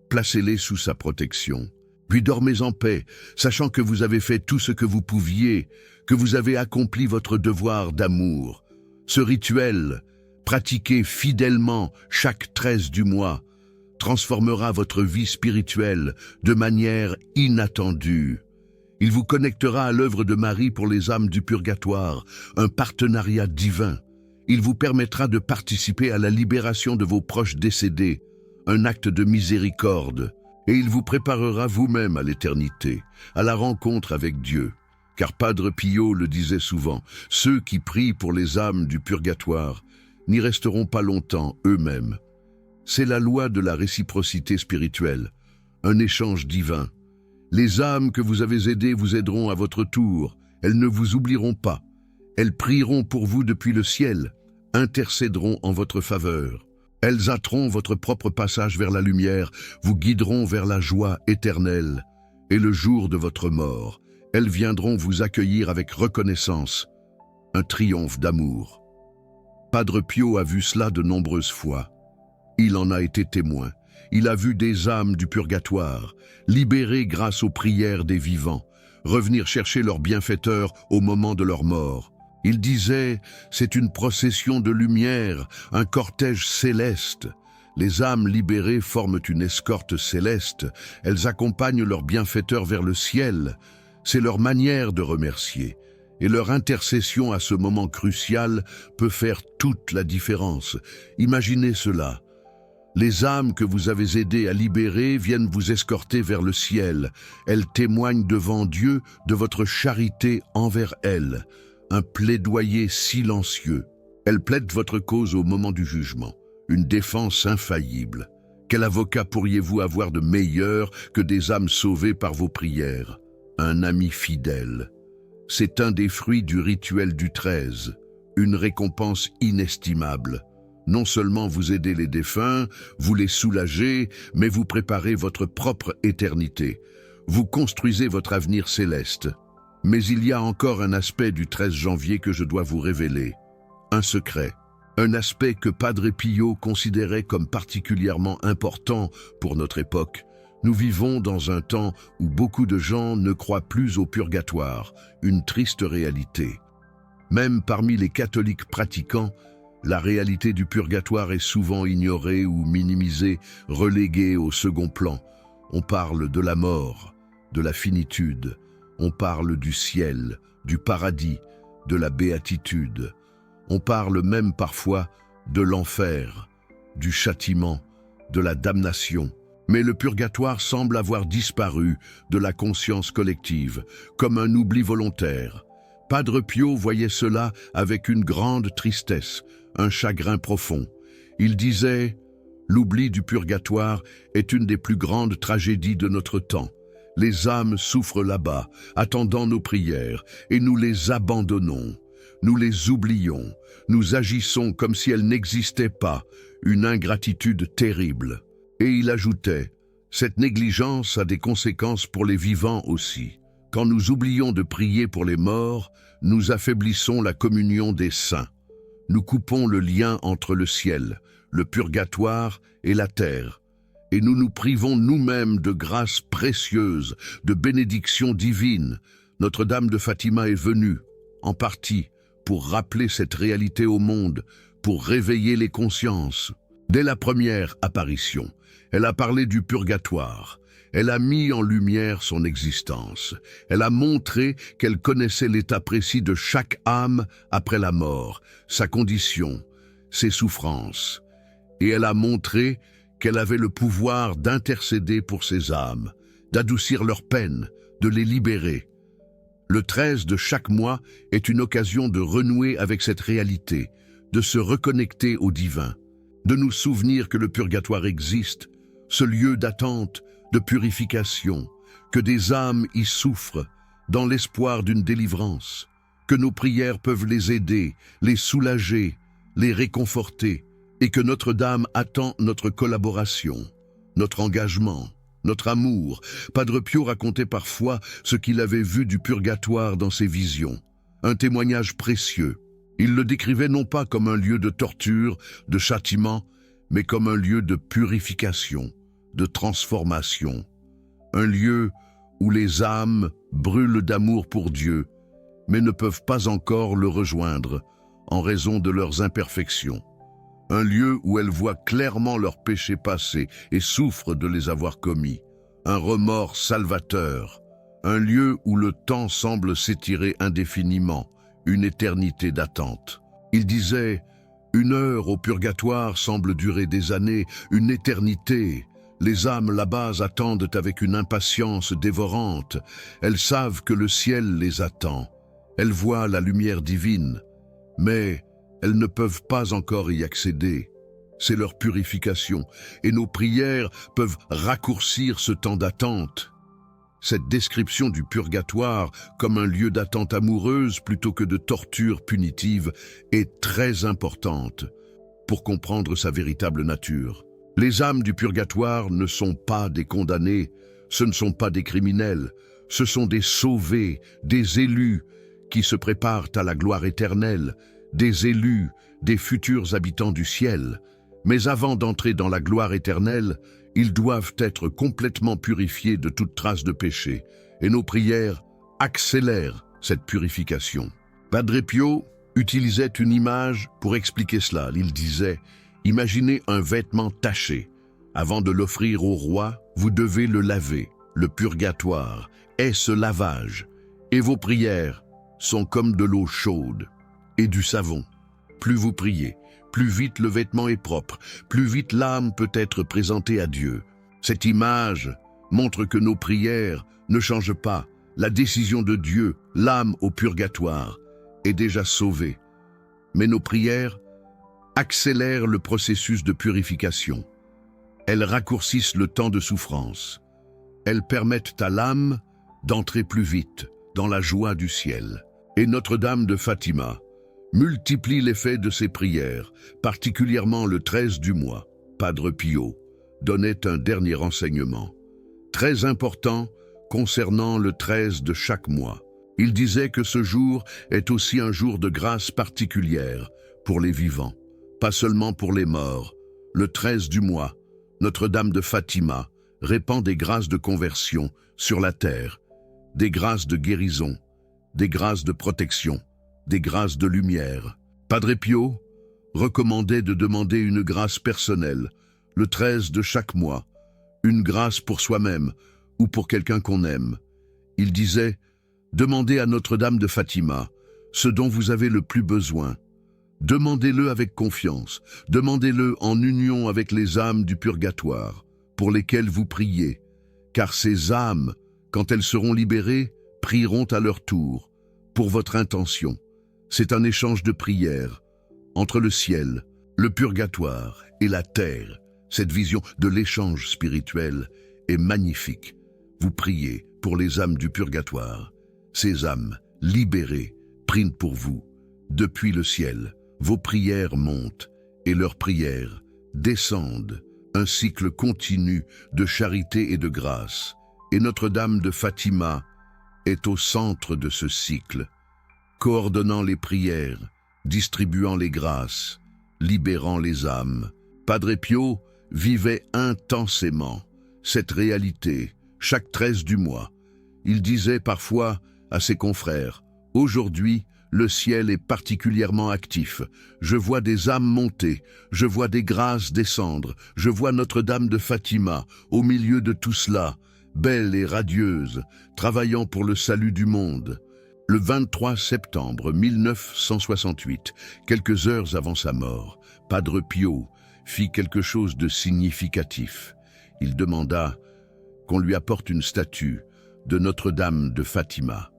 Placez-les sous sa protection. Puis dormez en paix, sachant que vous avez fait tout ce que vous pouviez, que vous avez accompli votre devoir d'amour. Ce rituel, pratiqué fidèlement chaque 13 du mois, transformera votre vie spirituelle de manière inattendue. Il vous connectera à l'œuvre de Marie pour les âmes du purgatoire, un partenariat divin. Il vous permettra de participer à la libération de vos proches décédés, un acte de miséricorde, et il vous préparera vous-même à l'éternité, à la rencontre avec Dieu. Car Padre Pio le disait souvent, ceux qui prient pour les âmes du purgatoire n'y resteront pas longtemps eux-mêmes. C'est la loi de la réciprocité spirituelle, un échange divin. Les âmes que vous avez aidées vous aideront à votre tour, elles ne vous oublieront pas. Elles prieront pour vous depuis le ciel, intercéderont en votre faveur. Elles hâteront votre propre passage vers la lumière, vous guideront vers la joie éternelle. Et le jour de votre mort, elles viendront vous accueillir avec reconnaissance, un triomphe d'amour. Padre Pio a vu cela de nombreuses fois. Il en a été témoin. Il a vu des âmes du purgatoire, libérées grâce aux prières des vivants, revenir chercher leur bienfaiteur au moment de leur mort. Il disait, c'est une procession de lumière, un cortège céleste. Les âmes libérées forment une escorte céleste, elles accompagnent leur bienfaiteur vers le ciel. C'est leur manière de remercier. Et leur intercession à ce moment crucial peut faire toute la différence. Imaginez cela. Les âmes que vous avez aidées à libérer viennent vous escorter vers le ciel. Elles témoignent devant Dieu de votre charité envers elles. Un plaidoyer silencieux. Elles plaident votre cause au moment du jugement. Une défense infaillible. Quel avocat pourriez-vous avoir de meilleur que des âmes sauvées par vos prières? Un ami fidèle. C'est un des fruits du rituel du 13, une récompense inestimable. Non seulement vous aidez les défunts, vous les soulagez, mais vous préparez votre propre éternité. Vous construisez votre avenir céleste. Mais il y a encore un aspect du 13 janvier que je dois vous révéler. Un secret. Un aspect que Padre Pio considérait comme particulièrement important pour notre époque. Nous vivons dans un temps où beaucoup de gens ne croient plus au purgatoire, une triste réalité. Même parmi les catholiques pratiquants, la réalité du purgatoire est souvent ignorée ou minimisée, reléguée au second plan. On parle de la mort, de la finitude, on parle du ciel, du paradis, de la béatitude. On parle même parfois de l'enfer, du châtiment, de la damnation. Mais le purgatoire semble avoir disparu de la conscience collective, comme un oubli volontaire. Padre Pio voyait cela avec une grande tristesse, un chagrin profond. Il disait « L'oubli du purgatoire est une des plus grandes tragédies de notre temps. Les âmes souffrent là-bas, attendant nos prières, et nous les abandonnons. Nous les oublions, nous agissons comme si elles n'existaient pas, une ingratitude terrible. » Et il ajoutait, cette négligence a des conséquences pour les vivants aussi. Quand nous oublions de prier pour les morts, nous affaiblissons la communion des saints. Nous coupons le lien entre le ciel, le purgatoire et la terre. Et nous nous privons nous-mêmes de grâces précieuses, de bénédictions divines. Notre-Dame de Fatima est venue, en partie, pour rappeler cette réalité au monde, pour réveiller les consciences. Dès la première apparition, elle a parlé du purgatoire. Elle a mis en lumière son existence. Elle a montré qu'elle connaissait l'état précis de chaque âme après la mort, sa condition, ses souffrances. Et elle a montré qu'elle avait le pouvoir d'intercéder pour ces âmes, d'adoucir leurs peines, de les libérer. Le 13 de chaque mois est une occasion de renouer avec cette réalité, de se reconnecter au divin, de nous souvenir que le purgatoire existe, ce lieu d'attente, de purification, que des âmes y souffrent, dans l'espoir d'une délivrance, que nos prières peuvent les aider, les soulager, les réconforter, et que Notre-Dame attend notre collaboration, notre engagement, notre amour. Padre Pio racontait parfois ce qu'il avait vu du purgatoire dans ses visions, un témoignage précieux. Il le décrivait non pas comme un lieu de torture, de châtiment, mais comme un lieu de purification, de transformation. Un lieu où les âmes brûlent d'amour pour Dieu, mais ne peuvent pas encore le rejoindre en raison de leurs imperfections. Un lieu où elles voient clairement leurs péchés passés et souffrent de les avoir commis. Un remords salvateur. Un lieu où le temps semble s'étirer indéfiniment, une éternité d'attente. Il disait « Une heure au purgatoire semble durer des années, une éternité. Les âmes là-bas attendent avec une impatience dévorante. Elles savent que le ciel les attend. Elles voient la lumière divine, mais elles ne peuvent pas encore y accéder. C'est leur purification, et nos prières peuvent raccourcir ce temps d'attente. » Cette description du purgatoire comme un lieu d'attente amoureuse plutôt que de torture punitive est très importante pour comprendre sa véritable nature. Les âmes du purgatoire ne sont pas des condamnés, ce ne sont pas des criminels, ce sont des sauvés, des élus qui se préparent à la gloire éternelle, des élus, des futurs habitants du ciel. Mais avant d'entrer dans la gloire éternelle, ils doivent être complètement purifiés de toute trace de péché, et nos prières accélèrent cette purification. Padre Pio utilisait une image pour expliquer cela. Il disait « Imaginez un vêtement taché. Avant de l'offrir au roi, vous devez le laver. Le purgatoire est ce lavage, et vos prières sont comme de l'eau chaude et du savon. Plus vous priez, plus vite le vêtement est propre, plus vite l'âme peut être présentée à Dieu. » Cette image montre que nos prières ne changent pas. La décision de Dieu, l'âme au purgatoire, est déjà sauvée. Mais nos prières accélèrent le processus de purification. Elles raccourcissent le temps de souffrance. Elles permettent à l'âme d'entrer plus vite dans la joie du ciel. Et Notre-Dame de Fatima multiplie l'effet de ses prières, particulièrement le 13 du mois. Padre Pio donnait un dernier enseignement, très important concernant le 13 de chaque mois. Il disait que ce jour est aussi un jour de grâce particulière pour les vivants, pas seulement pour les morts. Le 13 du mois, Notre-Dame de Fatima répand des grâces de conversion sur la terre, des grâces de guérison, des grâces de protection, des grâces de lumière. Padre Pio recommandait de demander une grâce personnelle, le 13 de chaque mois, une grâce pour soi-même ou pour quelqu'un qu'on aime. Il disait « Demandez à Notre-Dame de Fatima ce dont vous avez le plus besoin. Demandez-le avec confiance, demandez-le en union avec les âmes du purgatoire, pour lesquelles vous priez, car ces âmes, quand elles seront libérées, prieront à leur tour pour votre intention. C'est un échange de prières entre le ciel, le purgatoire et la terre. Cette vision de l'échange spirituel est magnifique. Vous priez pour les âmes du purgatoire. Ces âmes libérées prient pour vous. Depuis le ciel, vos prières montent et leurs prières descendent. Un cycle continu de charité et de grâce. Et Notre-Dame de Fatima est au centre de ce cycle, coordonnant les prières, distribuant les grâces, libérant les âmes. Padre Pio vivait intensément cette réalité chaque 13 du mois. Il disait parfois à ses confrères « Aujourd'hui, le ciel est particulièrement actif. Je vois des âmes monter, je vois des grâces descendre, je vois Notre-Dame de Fatima au milieu de tout cela, belle et radieuse, travaillant pour le salut du monde. » Le 23 septembre 1968, quelques heures avant sa mort, Padre Pio fit quelque chose de significatif. Il demanda qu'on lui apporte une statue de Notre-Dame de Fatima.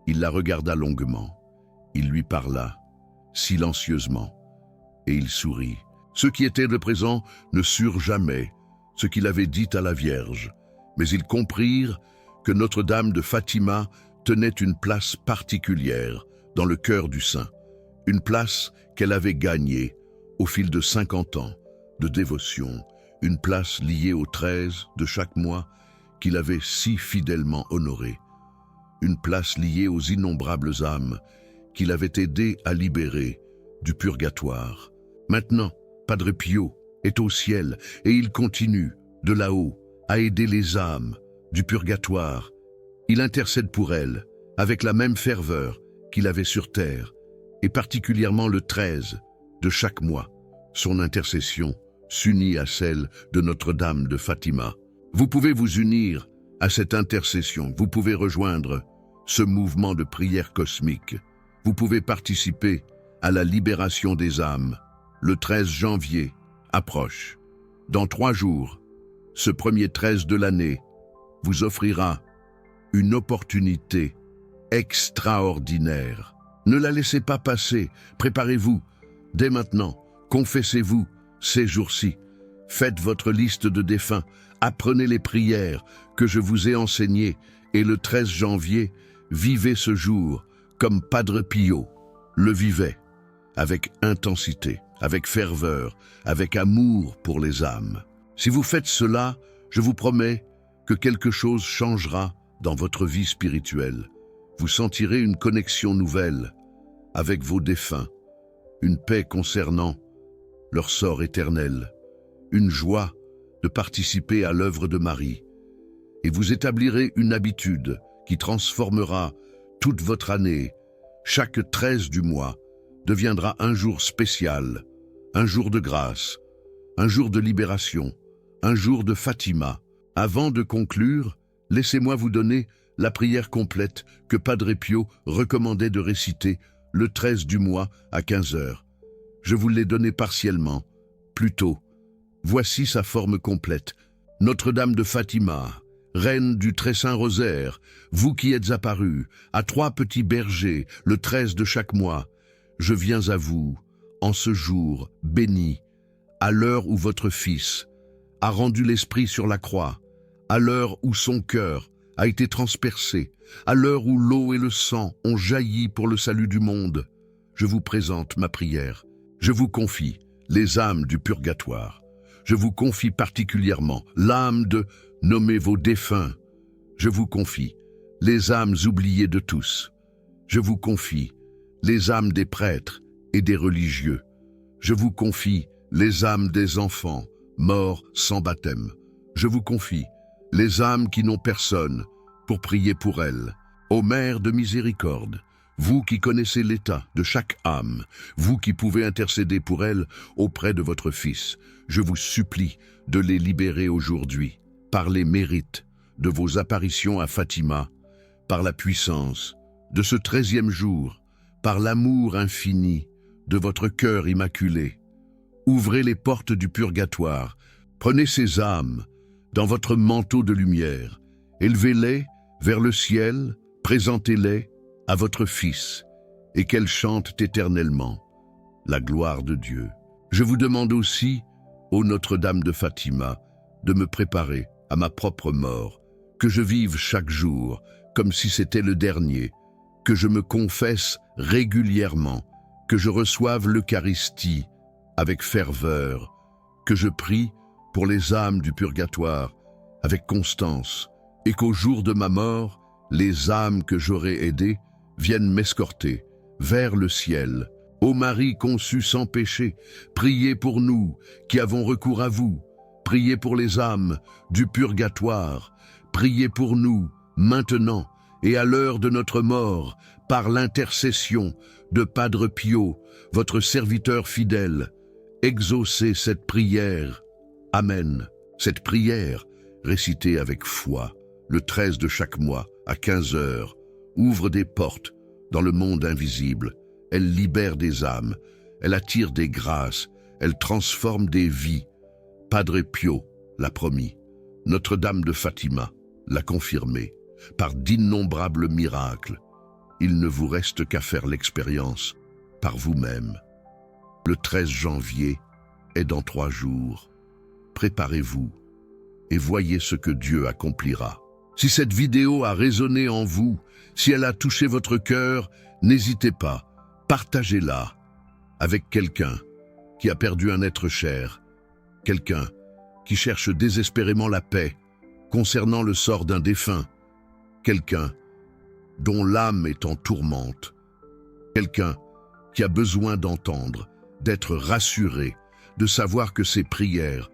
Il la regarda longuement. Il lui parla, silencieusement, et il sourit. Ceux qui étaient de présent ne surent jamais ce qu'il avait dit à la Vierge, mais ils comprirent que Notre-Dame de Fatima tenait une place particulière dans le cœur du saint, une place qu'elle avait gagnée au fil de 50 ans de dévotion, une place liée au 13 de chaque mois qu'il avait si fidèlement honorée, une place liée aux innombrables âmes qu'il avait aidé à libérer du purgatoire. Maintenant, Padre Pio est au ciel et il continue, de là-haut, à aider les âmes du purgatoire. Il intercède pour elles, avec la même ferveur qu'il avait sur terre, et particulièrement le 13 de chaque mois. Son intercession s'unit à celle de Notre-Dame de Fatima. Vous pouvez vous unir à cette intercession, vous pouvez rejoindre ce mouvement de prière cosmique. Vous pouvez participer à la libération des âmes. Le 13 janvier approche. Dans 3 jours, ce premier 13 de l'année vous offrira une opportunité extraordinaire. Ne la laissez pas passer, préparez-vous dès maintenant, confessez-vous ces jours-ci. Faites votre liste de défunts, apprenez les prières que je vous ai enseignées et le 13 janvier, vivez ce jour comme Padre Pio le vivait, avec intensité, avec ferveur, avec amour pour les âmes. Si vous faites cela, je vous promets que quelque chose changera dans votre vie spirituelle. Vous sentirez une connexion nouvelle avec vos défunts, une paix concernant leur sort éternel, une joie de participer à l'œuvre de Marie. Et vous établirez une habitude qui transformera toute votre année. Chaque 13 du mois deviendra un jour spécial, un jour de grâce, un jour de libération, un jour de Fatima. Avant de conclure, laissez-moi vous donner la prière complète que Padre Pio recommandait de réciter le 13 du mois à 15 heures. Je vous l'ai donnée partiellement, plus tôt. Voici sa forme complète. Notre-Dame de Fatima, Reine du Très Saint Rosaire, vous qui êtes apparus à 3 petits bergers le 13 de chaque mois, je viens à vous en ce jour béni, à l'heure où votre Fils a rendu l'Esprit sur la croix, à l'heure où son cœur a été transpercé, à l'heure où l'eau et le sang ont jailli pour le salut du monde. Je vous présente ma prière. Je vous confie les âmes du purgatoire. Je vous confie particulièrement l'âme de nommer vos défunts. Je vous confie les âmes oubliées de tous. Je vous confie les âmes des prêtres et des religieux. Je vous confie les âmes des enfants morts sans baptême. Je vous confie les âmes qui n'ont personne pour prier pour elles. Ô Mère de miséricorde, vous qui connaissez l'état de chaque âme, vous qui pouvez intercéder pour elles auprès de votre Fils, je vous supplie de les libérer aujourd'hui, par les mérites de vos apparitions à Fatima, par la puissance de ce 13e jour, par l'amour infini de votre cœur immaculé. Ouvrez les portes du purgatoire, prenez ces âmes dans votre manteau de lumière, élevez-les vers le ciel, présentez-les à votre Fils, et qu'elles chantent éternellement la gloire de Dieu. Je vous demande aussi, ô Notre-Dame de Fatima, de me préparer à ma propre mort, que je vive chaque jour comme si c'était le dernier, que je me confesse régulièrement, que je reçoive l'Eucharistie avec ferveur, que je prie pour les âmes du purgatoire avec constance, et qu'au jour de ma mort, les âmes que j'aurai aidées viennent m'escorter vers le ciel. Ô Marie conçue sans péché, priez pour nous qui avons recours à vous. Priez pour les âmes du purgatoire. Priez pour nous maintenant et à l'heure de notre mort, par l'intercession de Padre Pio, votre serviteur fidèle. Exaucez cette prière. Amen. Cette prière, récitée avec foi, le 13 de chaque mois, à 15 heures, ouvre des portes dans le monde invisible. Elle libère des âmes, elle attire des grâces, elle transforme des vies. Padre Pio l'a promis, Notre-Dame de Fatima l'a confirmé. Par d'innombrables miracles, il ne vous reste qu'à faire l'expérience par vous-même. Le 13 janvier est dans 3 jours. Préparez-vous et voyez ce que Dieu accomplira. Si cette vidéo a résonné en vous, si elle a touché votre cœur, n'hésitez pas, partagez-la avec quelqu'un qui a perdu un être cher, quelqu'un qui cherche désespérément la paix concernant le sort d'un défunt, quelqu'un dont l'âme est en tourmente. quelqu'un qui a besoin d'entendre, d'être rassuré, de savoir que ses prières,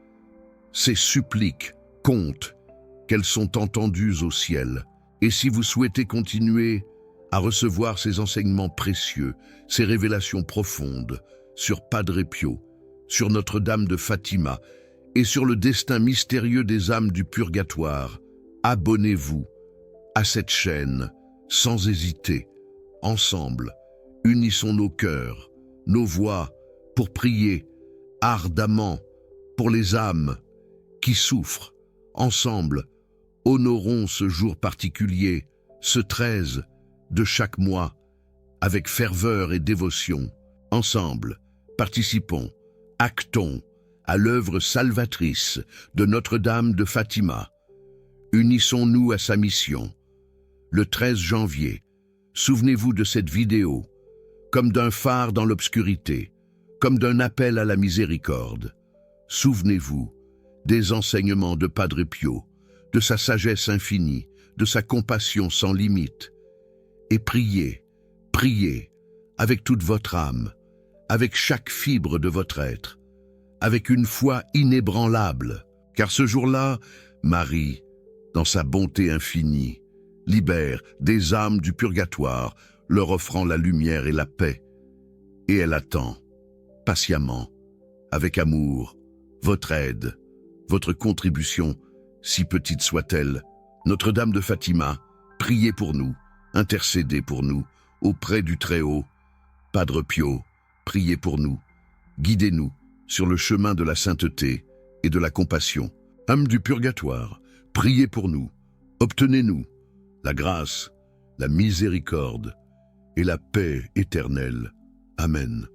ses suppliques comptent, qu'elles sont entendues au ciel. Et si vous souhaitez continuer à recevoir ces enseignements précieux, ces révélations profondes sur Padre Pio, sur Notre-Dame de Fatima et sur le destin mystérieux des âmes du purgatoire, abonnez-vous à cette chaîne sans hésiter. Ensemble, unissons nos cœurs, nos voix pour prier ardemment pour les âmes qui souffrent. Ensemble, honorons ce jour particulier, ce 13 de chaque mois, avec ferveur et dévotion. Ensemble, participons, actons à l'œuvre salvatrice de Notre-Dame de Fatima. Unissons-nous à sa mission. Le 13 janvier, souvenez-vous de cette vidéo, comme d'un phare dans l'obscurité, comme d'un appel à la miséricorde. Souvenez-vous des enseignements de Padre Pio, de sa sagesse infinie, de sa compassion sans limite. Et priez, priez, avec toute votre âme, avec chaque fibre de votre être, avec une foi inébranlable, car ce jour-là, Marie, dans sa bonté infinie, libère des âmes du purgatoire, leur offrant la lumière et la paix. Et elle attend, patiemment, avec amour, votre aide, votre contribution, si petite soit-elle. Notre-Dame de Fatima, priez pour nous, intercédez pour nous, auprès du Très-Haut. Padre Pio, priez pour nous, guidez-nous sur le chemin de la sainteté et de la compassion. Âme du purgatoire, priez pour nous, obtenez-nous la grâce, la miséricorde et la paix éternelle. Amen.